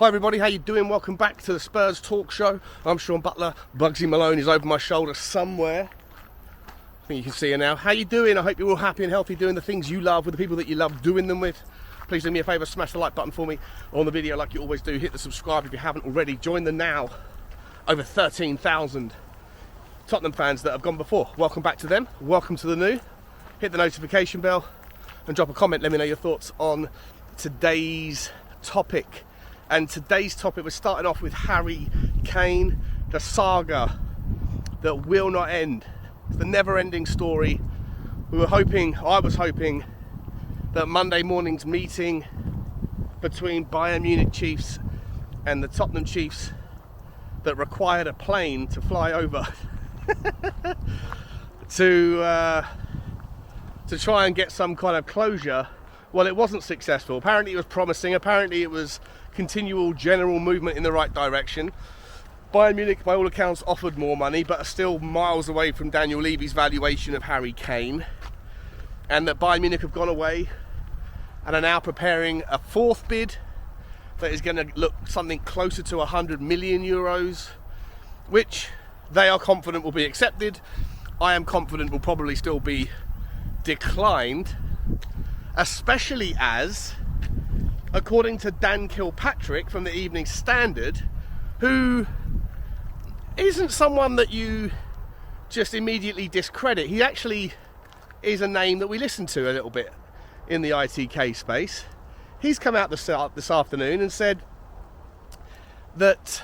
Hi everybody, how you doing? Welcome back to the Spurs Talk Show. I'm Sean Butler. Bugsy Malone is over my shoulder somewhere. I think you can see her now. How you doing? I hope you're all happy and healthy doing the things you love with the people that you love doing them with. Please do me a favour, smash the like button for me on the video like you always do. Hit the subscribe if you haven't already. Join the now over 13,000 Tottenham fans that have gone before. Welcome back to them. Welcome to the new. Hit the notification bell and drop a comment. Let me know your thoughts on today's topic. And today's topic, we're starting off with Harry Kane, the saga that will not end. It's the never-ending story. I was hoping that Monday morning's meeting between Bayern Munich Chiefs and the Tottenham Chiefs that required a plane to fly over to try and get some kind of closure. Well, it wasn't successful. Apparently it was promising. Apparently it was continual general movement in the right direction. Bayern Munich, by all accounts, offered more money, but are still miles away from Daniel Levy's valuation of Harry Kane. And that Bayern Munich have gone away and are now preparing a fourth bid that is going to look something closer to 100 million euros, which they are confident will be accepted. I am confident will probably still be declined, especially as, according to Dan Kilpatrick from the Evening Standard, who isn't someone that you just immediately discredit. He actually is a name that we listen to a little bit in the ITK space. He's come out this afternoon and said that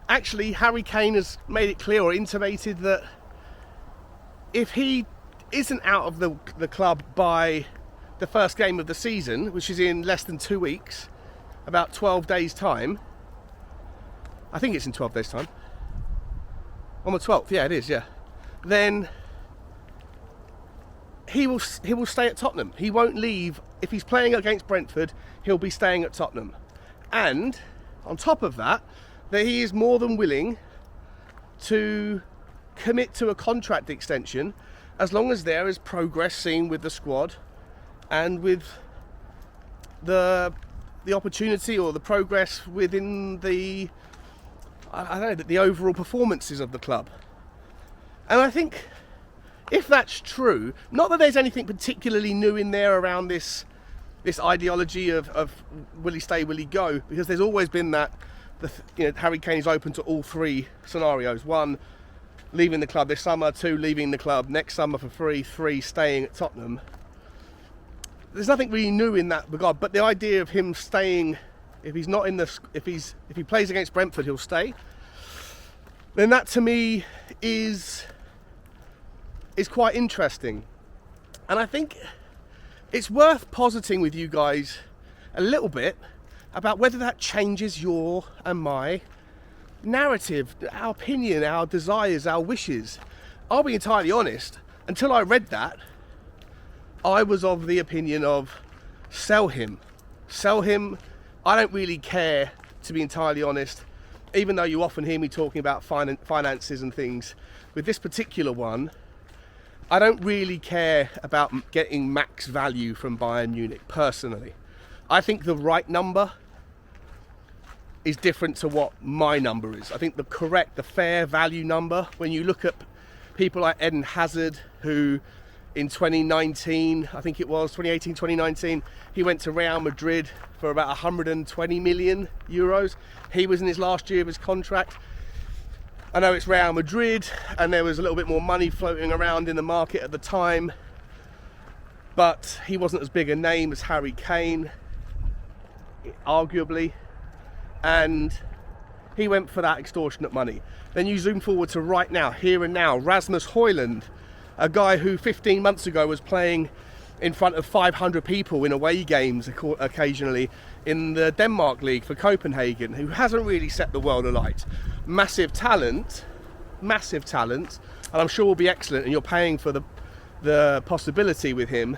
actually Harry Kane has made it clear or intimated that if he isn't out of the club by the first game of the season, which is in less than 2 weeks, about 12 days time. I think it's in 12 days time. On the 12th, yeah, it is, yeah. Then he will stay at Tottenham. He won't leave. If he's playing against Brentford, he'll be staying at Tottenham. And on top of that he is more than willing to commit to a contract extension as long as there is progress seen with the squad and with the opportunity or the progress within the overall performances of the club. And I think if that's true, not that there's anything particularly new in there around this ideology of will he stay, will he go, because there's always been that Harry Kane is open to all three scenarios. 1, leaving the club this summer. 2, leaving the club next summer for free. 3, staying at Tottenham. There's nothing really new in that regard, but the idea of him staying, if he plays against Brentford, he'll stay. Then that to me is quite interesting, and I think it's worth positing with you guys a little bit about whether that changes your and my narrative, our opinion, our desires, our wishes. I'll be entirely honest, until I read that, I was of the opinion of sell him. I don't really care, to be entirely honest, even though you often hear me talking about finances and things. With this particular one, I don't really care about getting max value from Bayern Munich, personally. I think the right number is different to what my number is. I think the fair value number, when you look at people like Eden Hazard, who in 2018, 2019, he went to Real Madrid for about 120 million euros. He was in his last year of his contract. I know it's Real Madrid and there was a little bit more money floating around in the market at the time, but he wasn't as big a name as Harry Kane, arguably, and he went for that extortionate money. Then you zoom forward to right now, here and now, Rasmus Højlund, a guy who 15 months ago was playing in front of 500 people in away games occasionally in the Denmark League for Copenhagen, who hasn't really set the world alight. Massive talent, and I'm sure will be excellent, and you're paying for the possibility with him.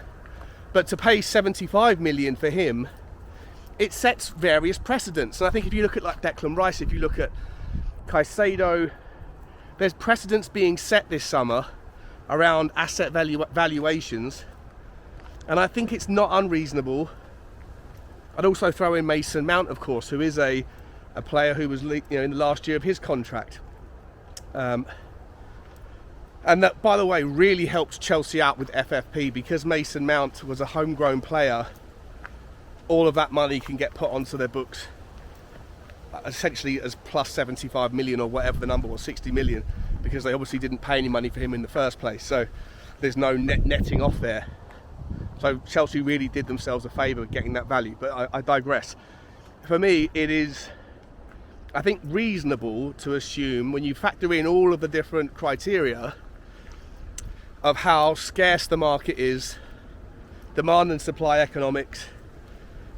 But to pay 75 million for him, it sets various precedents. And I think if you look at like Declan Rice, if you look at Caicedo, there's precedents being set this summer around asset valuations, and I think it's not unreasonable I'd also throw in Mason Mount, of course, who is a player who was, in the last year of his contract. And that, by the way, really helped Chelsea out with FFP, because Mason Mount was a homegrown player. All of that money can get put onto their books, essentially as plus 75 million or whatever the number was, 60 million, because they obviously didn't pay any money for him in the first place. So there's no netting off there. So Chelsea really did themselves a favour getting that value. But I digress. For me, it is, I think, reasonable to assume, when you factor in all of the different criteria of how scarce the market is, demand and supply economics,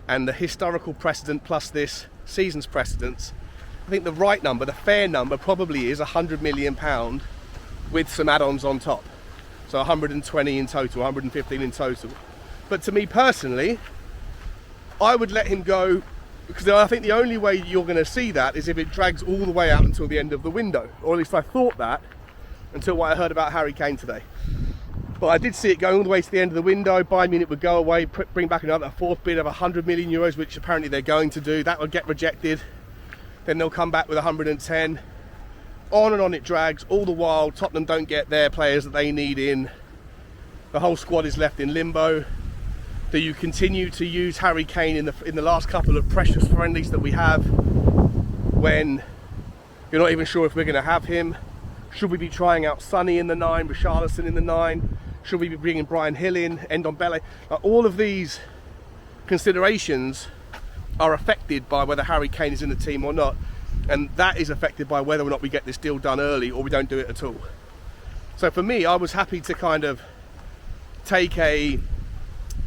and the historical precedent plus this season's precedents, I think the right number, the fair number, probably is £100 million with some add-ons on top. So 120 in total, 115 in total. But to me personally, I would let him go, because I think the only way you're going to see that is if it drags all the way out until the end of the window. Or at least I thought that until what I heard about Harry Kane today. But I did see it going all the way to the end of the window. Bayern Munich would go away, bring back another fourth bid of 100 million euros, which apparently they're going to do. That will get rejected. Then they'll come back with 110. On and on it drags. All the while, Tottenham don't get their players that they need in. The whole squad is left in limbo. Do you continue to use Harry Kane in the last couple of precious friendlies that we have, when you're not even sure if we're going to have him? Should we be trying out Sonny in the 9, Richarlison in the 9? Should we be bringing Brian Hill in, Ndombele? All of these considerations are affected by whether Harry Kane is in the team or not, and that is affected by whether or not we get this deal done early or we don't do it at all. So for me, I was happy to kind of take a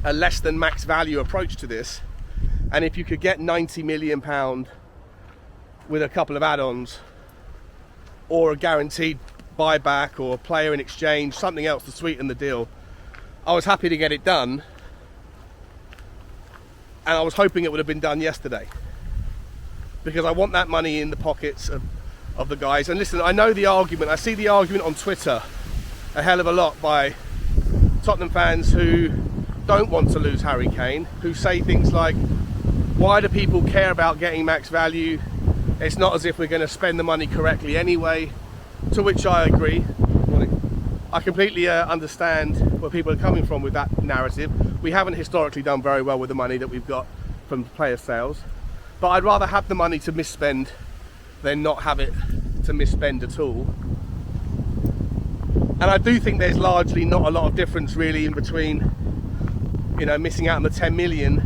less than max value approach to this, and if you could get £90 million with a couple of add-ons, or a guaranteed buyback, or a player in exchange, something else to sweeten the deal, I was happy to get it done. And I was hoping it would have been done yesterday, because I want that money in the pockets of the guys. And listen, I know the argument, I see the argument on Twitter a hell of a lot by Tottenham fans who don't want to lose Harry Kane, who say things like, why do people care about getting max value? It's not as if we're going to spend the money correctly anyway. To which I agree. I completely understand where people are coming from with that narrative. We haven't historically done very well with the money that we've got from player sales, but I'd rather have the money to misspend than not have it to misspend at all. And I do think there's largely not a lot of difference really in between, missing out on the 10 million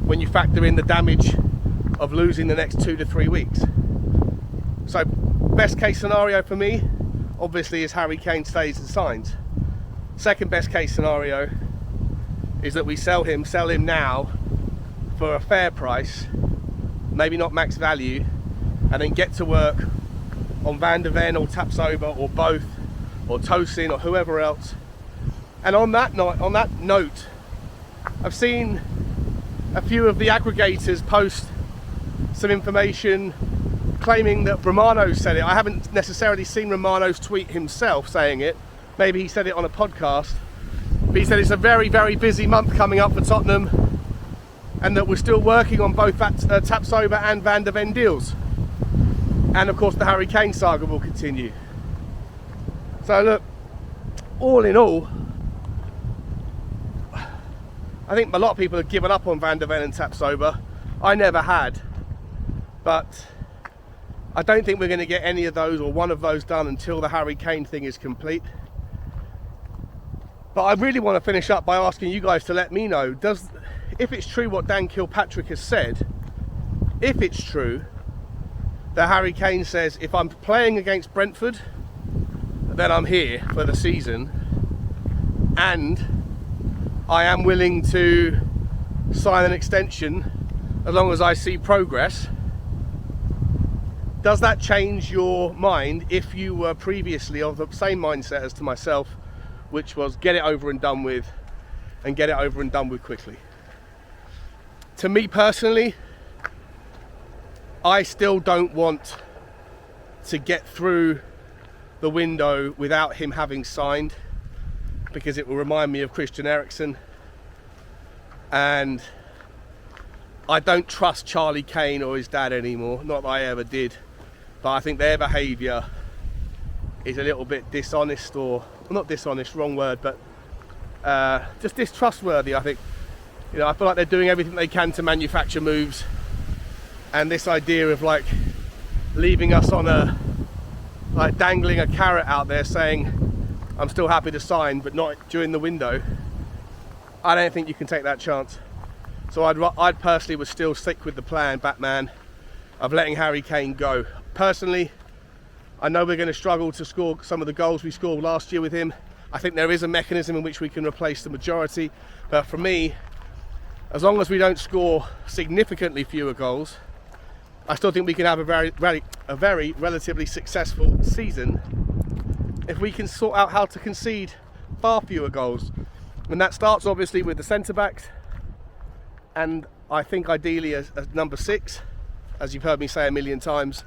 when you factor in the damage of losing the next 2 to 3 weeks. So best case scenario for me, obviously, is Harry Kane stays and signs. Second best case scenario is that we sell him now for a fair price, maybe not max value, and then get to work on Van der Ven or Tapsoba or both, or Tosin or whoever else. And on that note, I've seen a few of the aggregators post some information claiming that Romano said it. I haven't necessarily seen Romano's tweet himself saying it. Maybe he said it on a podcast. But he said it's a very, very busy month coming up for Tottenham, and that we're still working on both Tapsoba and Van der Ven deals. And of course the Harry Kane saga will continue. So look, all in all, I think a lot of people have given up on Van der Ven and Tapsoba. I never had. But I don't think we're going to get any of those or one of those done until the Harry Kane thing is complete. But I really want to finish up by asking you guys to let me know, if it's true what Dan Kilpatrick has said, if it's true that Harry Kane says, if I'm playing against Brentford, then I'm here for the season, and I am willing to sign an extension as long as I see progress. Does that change your mind if you were previously of the same mindset as to myself, which was get it over and done with, and get it over and done with quickly? To me personally, I still don't want to get through the window without him having signed, because it will remind me of Christian Eriksen, and I don't trust Charlie Kane or his dad anymore. Not that I ever did, but I think their behaviour is a little bit dishonest, or well, not dishonest, wrong word, but just distrustworthy. I think, you know, I feel like they're doing everything they can to manufacture moves, and this idea of like leaving us on a, like dangling a carrot out there saying I'm still happy to sign but not during the window, I don't think you can take that chance. So I'd personally would still stick with the plan, Batman, of letting Harry Kane go. Personally, I know we're going to struggle to score some of the goals we scored last year with him. I think there is a mechanism in which we can replace the majority, but for me, as long as we don't score significantly fewer goals, I still think we can have a very relatively successful season if we can sort out how to concede far fewer goals. And that starts obviously with the centre backs, and I think ideally as number 6, as you've heard me say a million times.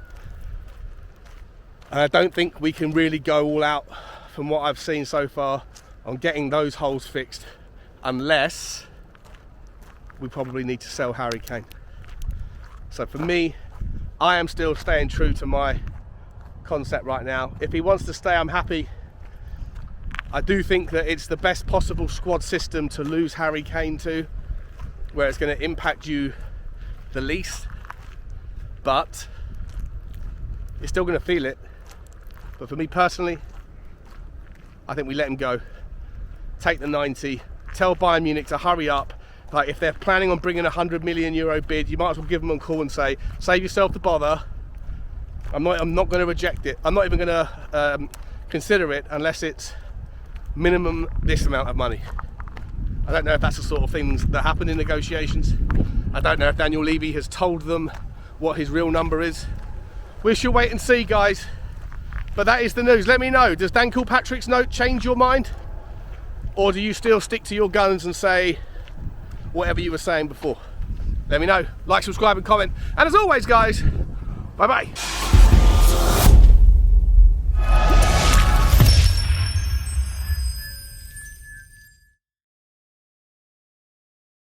And I don't think we can really go all out from what I've seen so far on getting those holes fixed, unless we probably need to sell Harry Kane. So for me, I am still staying true to my concept right now. If he wants to stay, I'm happy. I do think that it's the best possible squad system to lose Harry Kane to, where it's going to impact you the least, but you're still going to feel it. But for me personally, I think we let him go. Take the 90. Tell Bayern Munich to hurry up. Like, if they're planning on bringing a €100 million bid, you might as well give them a call and say, save yourself the bother. I'm not going to reject it. I'm not even going to consider it unless it's minimum this amount of money. I don't know if that's the sort of things that happen in negotiations. I don't know if Daniel Levy has told them what his real number is. We shall wait and see, guys. But that is the news. Let me know, does Dan Kilpatrick's note change your mind? Or do you still stick to your guns and say whatever you were saying before? Let me know. Like, subscribe and comment. And as always, guys, bye-bye.